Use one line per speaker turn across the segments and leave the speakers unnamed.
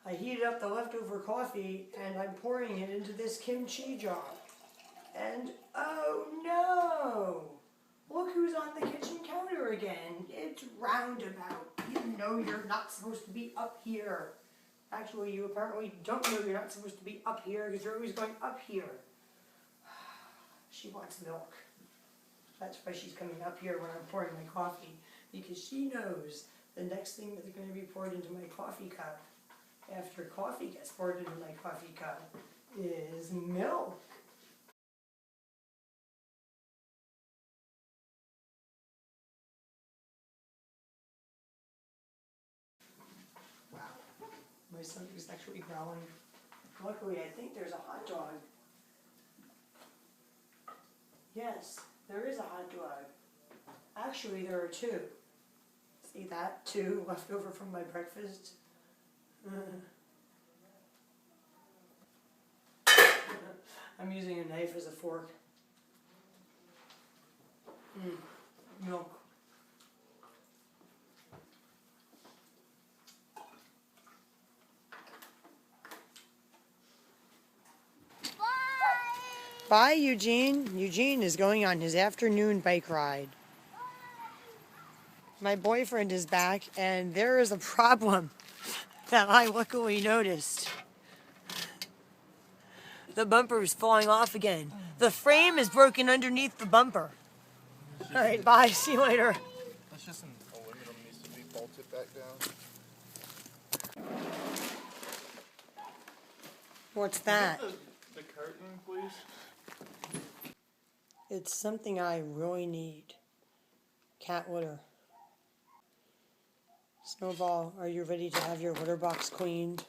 I heated up the leftover coffee and I'm pouring it into this kimchi jar. And oh no! Look who's on the kitchen counter again. It's Roundabout. You know you're not supposed to be up here. Actually, you apparently don't know you're not supposed to be up here because you're always going up here. She wants milk. That's why she's coming up here when I'm pouring my coffee, because she knows the next thing that's going to be poured into my coffee cup after coffee gets poured into my coffee cup is milk. Wow, my son is actually growling. Luckily, I think there's a hot dog. Yes, there is a hot dog. Actually, there are two. See that? Two left over from my breakfast. I'm using a knife as a fork. Milk. Bye, Eugene. Eugene is going on his afternoon bike ride. My boyfriend is back, and there is a problem that I luckily noticed. The bumper is falling off again. The frame is broken underneath the bumper. All right, bye. See you later.
That's just an aluminum needs to be bolted back down.
What's that?
The curtain, please.
It's something I really need. Cat litter. Snowball, are you ready to have your litter box cleaned?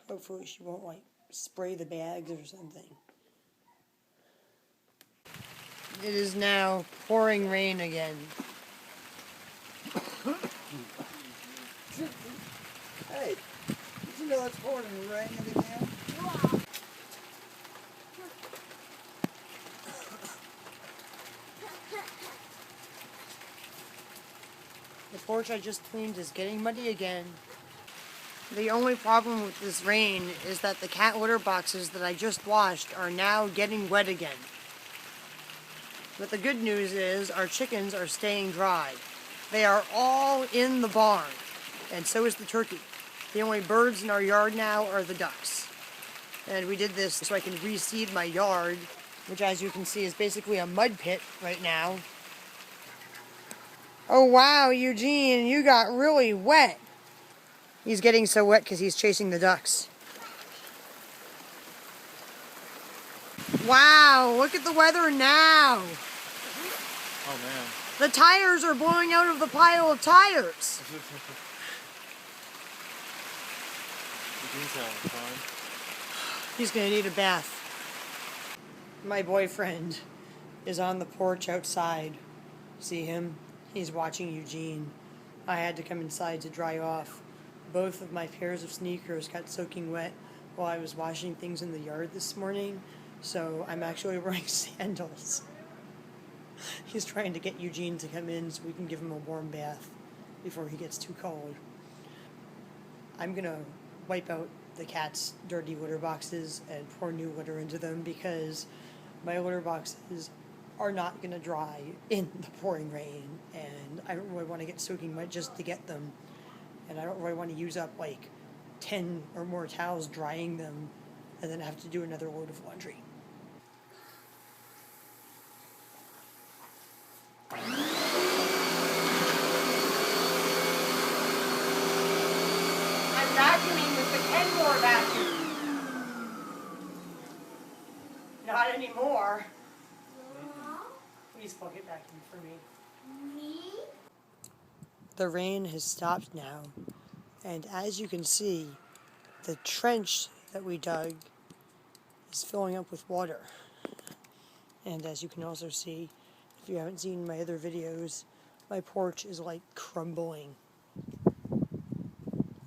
Hopefully she won't, like, spray the bags or something. It is now pouring rain again.
Hey, did you know it's pouring rain again?
The porch I just cleaned is getting muddy again. The only problem with this rain is that the cat litter boxes that I just washed are now getting wet again. But the good news is our chickens are staying dry. They are all in the barn, and so is the turkey. The only birds in our yard now are the ducks. And we did this so I can reseed my yard, which as you can see is basically a mud pit right now. Oh wow, Eugene, you got really wet. He's getting so wet because he's chasing the ducks. Wow, look at the weather now.
Oh man.
The tires are blowing out of the pile of tires. He's gonna need a bath. My boyfriend is on the porch outside. See him? He's watching Eugene. I had to come inside to dry off. Both of my pairs of sneakers got soaking wet while I was washing things in the yard this morning, so I'm actually wearing sandals. He's trying to get Eugene to come in so we can give him a warm bath before he gets too cold. I'm gonna wipe out the cat's dirty litter boxes and pour new litter into them because my litter boxes are not gonna dry in the pouring rain, and I don't really want to get soaking wet just to get them. And I don't really want to use up like 10 or more towels drying them and then have to do another load of laundry. I'm vacuuming with the Kenmore vacuum. Not anymore. Please plug it back in for me. The rain has stopped now, and as you can see, the trench that we dug is filling up with water. And as you can also see, if you haven't seen my other videos, my porch is like crumbling.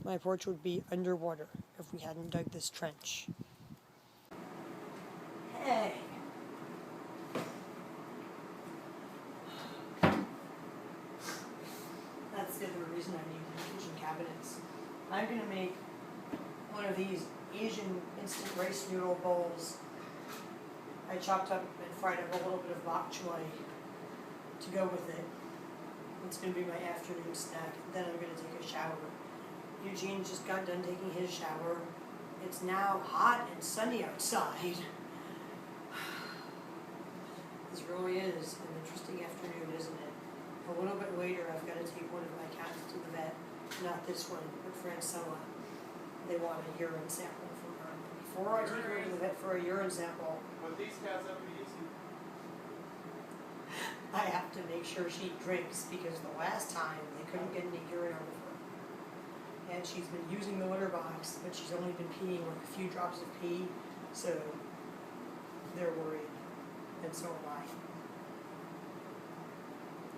My porch would be underwater if we hadn't dug this trench. Hey! I'm going to make one of these Asian instant rice noodle bowls. I chopped up and fried up a little bit of bok choy to go with it. It's going to be my afternoon snack. Then I'm going to take a shower. Eugene just got done taking his shower. It's now hot and sunny outside. This really is an interesting afternoon, isn't it? A little bit later, I've got to take one of my cats to the vet. Not this one, but Francella. They want a urine sample from her. Before I take her to the vet for a urine sample,
But these cats have to use you.
I have to make sure she drinks, because the last time they couldn't get any urine out of her. And she's been using the litter box, but she's only been peeing like a few drops of pee, so they're worried. And so am I.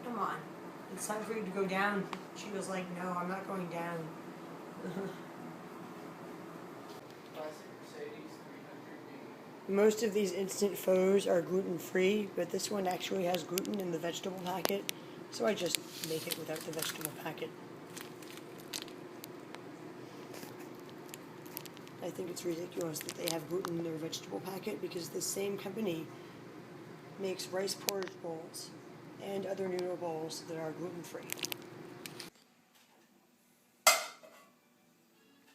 Come on, it's time for you to go down. She was like, no, I'm not going down.
Classic Mercedes 300D.
Most of these instant foes are gluten-free, but this one actually has gluten in the vegetable packet, so I just make it without the vegetable packet. I think it's ridiculous that they have gluten in their vegetable packet, because the same company makes rice porridge bowls and other noodle bowls that are gluten-free.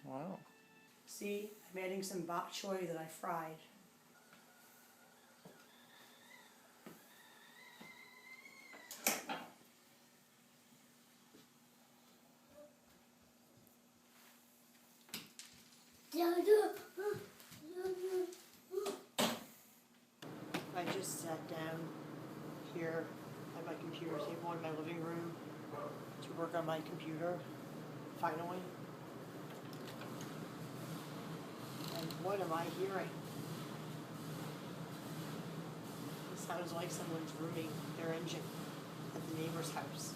Wow.
See, I'm adding some bok choy that I fried. I just sat down here at my computer table in my living room to work on my computer, finally. And what am I hearing? It sounds like someone's rooming their engine at the neighbor's house.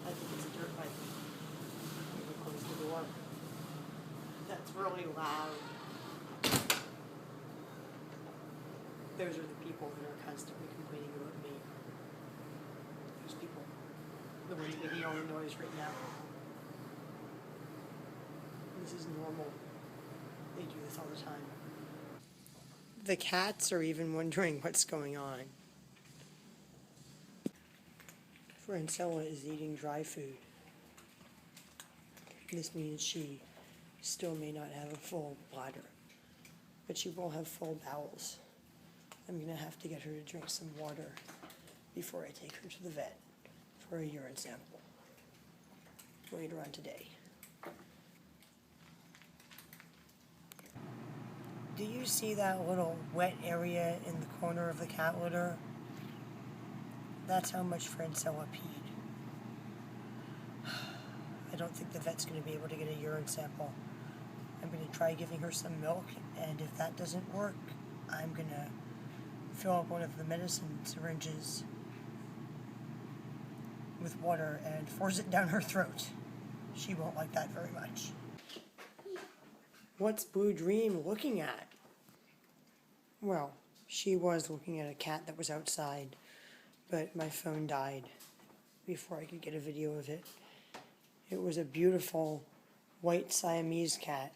I think it's a dirt bike. I'm gonna close the door. That's really loud. Those are the people that are constantly complaining about me. Those people. The ones making all the noise right now. This is normal. They do this all the time. The cats are even wondering what's going on. Francella is eating dry food. This means she still may not have a full bladder, but she will have full bowels. I'm going to have to get her to drink some water before I take her to the vet for a urine sample later on today. Do you see that little wet area in the corner of the cat litter? That's how much Francella peed. I don't think the vet's going to be able to get a urine sample. I'm going to try giving her some milk, and if that doesn't work, I'm going to fill up one of the medicine syringes with water and force it down her throat. She won't like that very much. What's Blue Dream looking at? Well, she was looking at a cat that was outside, but my phone died before I could get a video of it. It was a beautiful white Siamese cat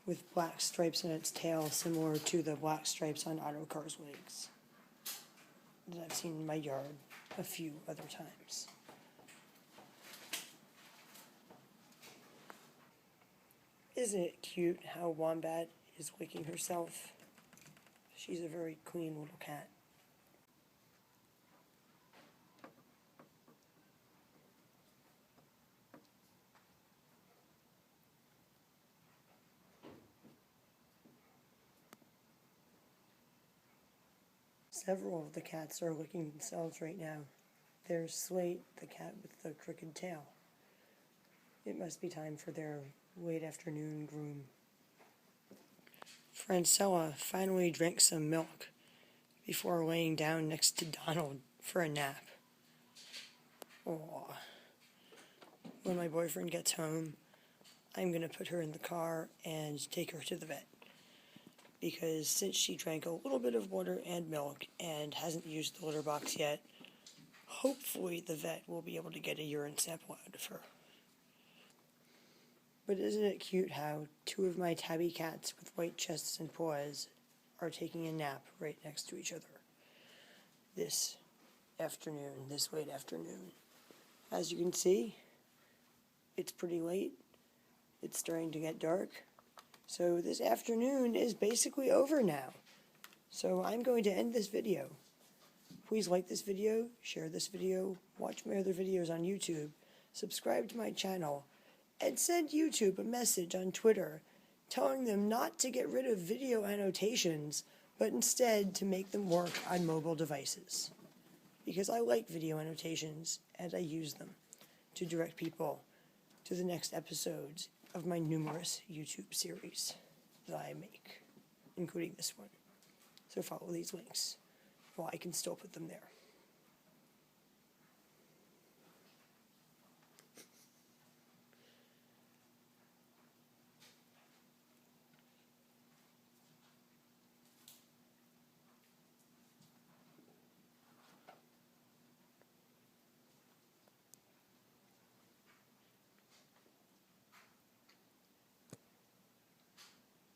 with black stripes on its tail, similar to the black stripes on Autocar's legs that I've seen in my yard a few other times. Isn't it cute how Wombat is licking herself? She's a very clean little cat. Several of the cats are licking themselves right now. There's Slate, the cat with the crooked tail. It must be time for their late afternoon groom. Francella finally drank some milk before laying down next to Donald for a nap. Aww. when my boyfriend gets home, I'm going to put her in the car and take her to the vet. Because since she drank a little bit of water and milk and hasn't used the litter box yet, hopefully the vet will be able to get a urine sample out of her. But isn't it cute how two of my tabby cats with white chests and paws are taking a nap right next to each other this late afternoon. As you can see, it's pretty late. It's starting to get dark. So this afternoon is basically over now. So I'm going to end this video. Please like this video, share this video, watch my other videos on YouTube, subscribe to my channel, and send YouTube a message on Twitter telling them not to get rid of video annotations, but instead to make them work on mobile devices. Because I like video annotations, and I use them to direct people to the next episodes of my numerous YouTube series that I make, including this one. So follow these links while I can still put them there.